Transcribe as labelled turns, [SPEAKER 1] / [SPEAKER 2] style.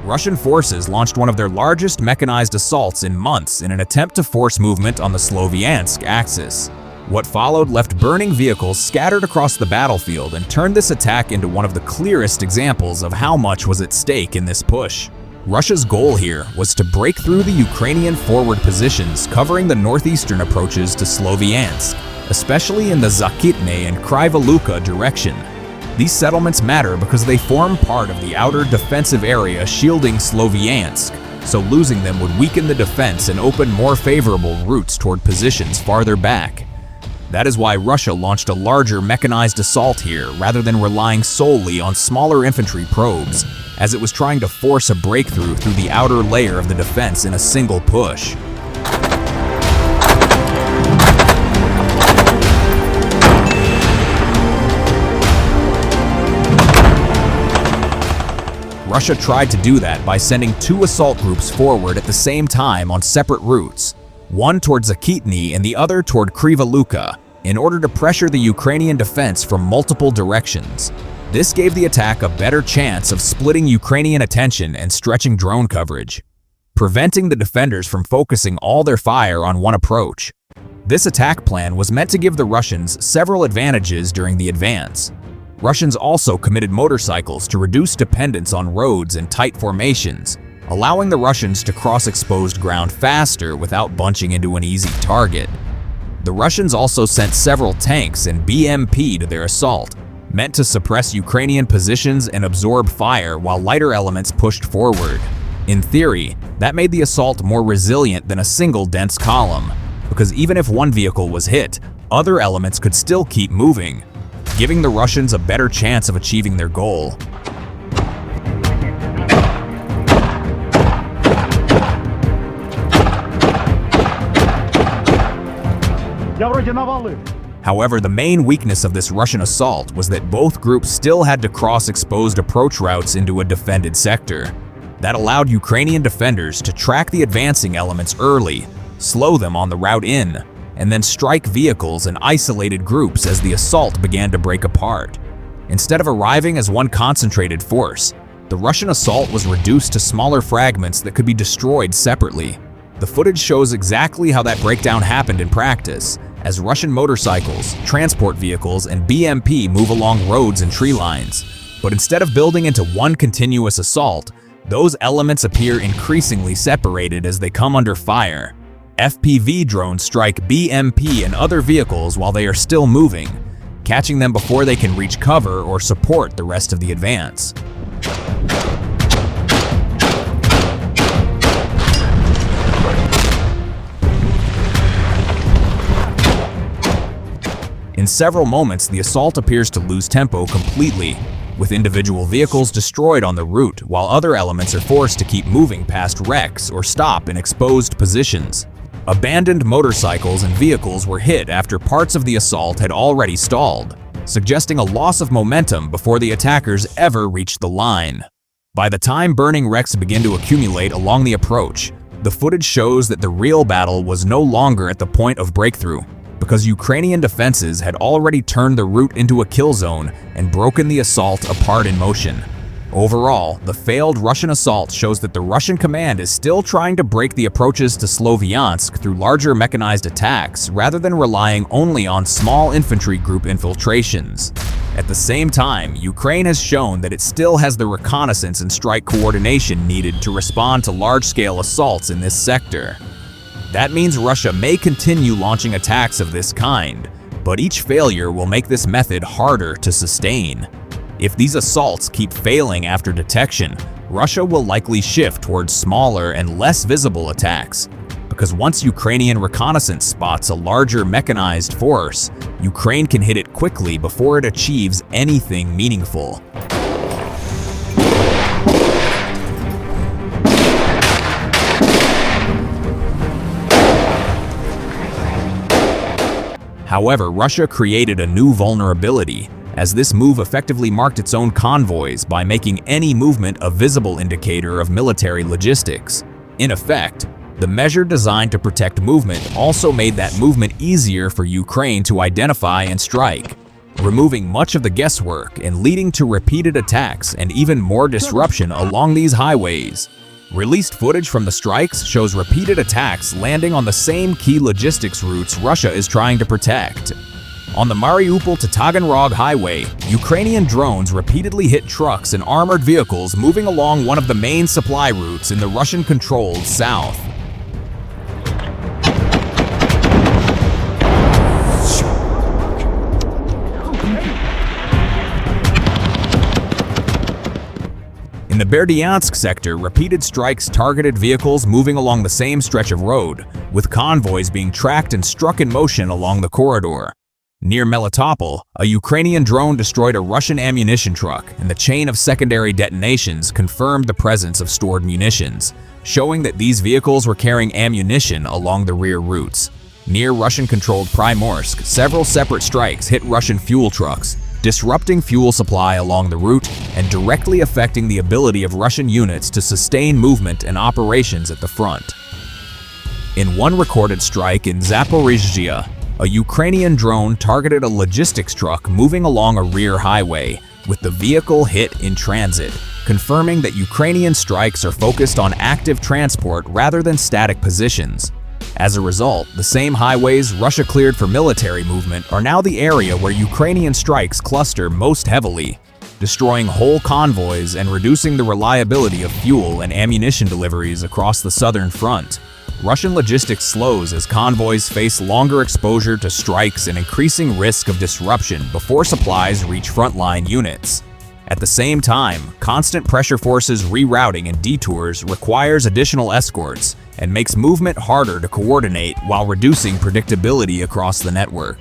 [SPEAKER 1] Russian forces launched one of their largest mechanized assaults in months in an attempt to force movement on the Sloviansk axis. What followed left burning vehicles scattered across the battlefield and turned this attack into one of the clearest examples of how much was at stake in this push. Russia's goal here was to break through the Ukrainian forward positions covering the northeastern approaches to Sloviansk, especially in the Zakitne and Kryva Luka direction. These settlements matter because they form part of the outer defensive area shielding Sloviansk, so losing them would weaken the defense and open more favorable routes toward positions farther back. That is why Russia launched a larger mechanized assault here rather than relying solely on smaller infantry probes, as it was trying to force a breakthrough through the outer layer of the defense in a single push. Russia tried to do that by sending two assault groups forward at the same time on separate routes, one toward Zakitny and the other toward Kryva Luka, in order to pressure the Ukrainian defense from multiple directions. This gave the attack a better chance of splitting Ukrainian attention and stretching drone coverage, preventing the defenders from focusing all their fire on one approach. This attack plan was meant to give the Russians several advantages during the advance. Russians also committed motorcycles to reduce dependence on roads and tight formations, allowing the Russians to cross exposed ground faster without bunching into an easy target. The Russians also sent several tanks and BMP to their assault, meant to suppress Ukrainian positions and absorb fire while lighter elements pushed forward. In theory, that made the assault more resilient than a single dense column, because even if one vehicle was hit, other elements could still keep moving, giving the Russians a better chance of achieving their goal. However, the main weakness of this Russian assault was that both groups still had to cross exposed approach routes into a defended sector. That allowed Ukrainian defenders to track the advancing elements early, slow them on the route in, and then strike vehicles and isolated groups as the assault began to break apart. Instead of arriving as one concentrated force, the Russian assault was reduced to smaller fragments that could be destroyed separately. The footage shows exactly how that breakdown happened in practice, as Russian motorcycles, transport vehicles, and BMP move along roads and tree lines. But instead of building into one continuous assault, those elements appear increasingly separated as they come under fire. FPV drones strike BMP and other vehicles while they are still moving, catching them before they can reach cover or support the rest of the advance. In several moments, the assault appears to lose tempo completely, with individual vehicles destroyed on the route while other elements are forced to keep moving past wrecks or stop in exposed positions. Abandoned motorcycles and vehicles were hit after parts of the assault had already stalled, suggesting a loss of momentum before the attackers ever reached the line. By the time burning wrecks begin to accumulate along the approach, the footage shows that the real battle was no longer at the point of breakthrough, because Ukrainian defenses had already turned the route into a kill zone and broken the assault apart in motion. Overall, the failed Russian assault shows that the Russian command is still trying to break the approaches to Sloviansk through larger mechanized attacks rather than relying only on small infantry group infiltrations. At the same time, Ukraine has shown that it still has the reconnaissance and strike coordination needed to respond to large-scale assaults in this sector. That means Russia may continue launching attacks of this kind, but each failure will make this method harder to sustain. If these assaults keep failing after detection, Russia will likely shift towards smaller and less visible attacks, because once Ukrainian reconnaissance spots a larger mechanized force, Ukraine can hit it quickly before it achieves anything meaningful. However, Russia created a new vulnerability, as this move effectively marked its own convoys by making any movement a visible indicator of military logistics. In effect, The measure designed to protect movement also made that movement easier for Ukraine to identify and strike, removing much of the guesswork and leading to repeated attacks and even more disruption along these highways. Released footage from the strikes shows repeated attacks landing on the same key logistics routes Russia is trying to protect. On the Mariupol to Taganrog highway, Ukrainian drones repeatedly hit trucks and armored vehicles moving along one of the main supply routes in the Russian-controlled south. In the Berdyansk sector, repeated strikes targeted vehicles moving along the same stretch of road, with convoys being tracked and struck in motion along the corridor. Near Melitopol, a Ukrainian drone destroyed a Russian ammunition truck, and the chain of secondary detonations confirmed the presence of stored munitions, showing that these vehicles were carrying ammunition along the rear routes. Near Russian-controlled Primorsk, several separate strikes hit Russian fuel trucks, disrupting fuel supply along the route and directly affecting the ability of Russian units to sustain movement and operations at the front. In one recorded strike in Zaporizhzhia, a Ukrainian drone targeted a logistics truck moving along a rear highway, with the vehicle hit in transit, confirming that Ukrainian strikes are focused on active transport rather than static positions. As a result, the same highways Russia cleared for military movement are now the area where Ukrainian strikes cluster most heavily, destroying whole convoys and reducing the reliability of fuel and ammunition deliveries across the southern front. Russian logistics slows as convoys face longer exposure to strikes and increasing risk of disruption before supplies reach frontline units. At the same time, constant pressure forces rerouting and detours requires additional escorts and makes movement harder to coordinate while reducing predictability across the network.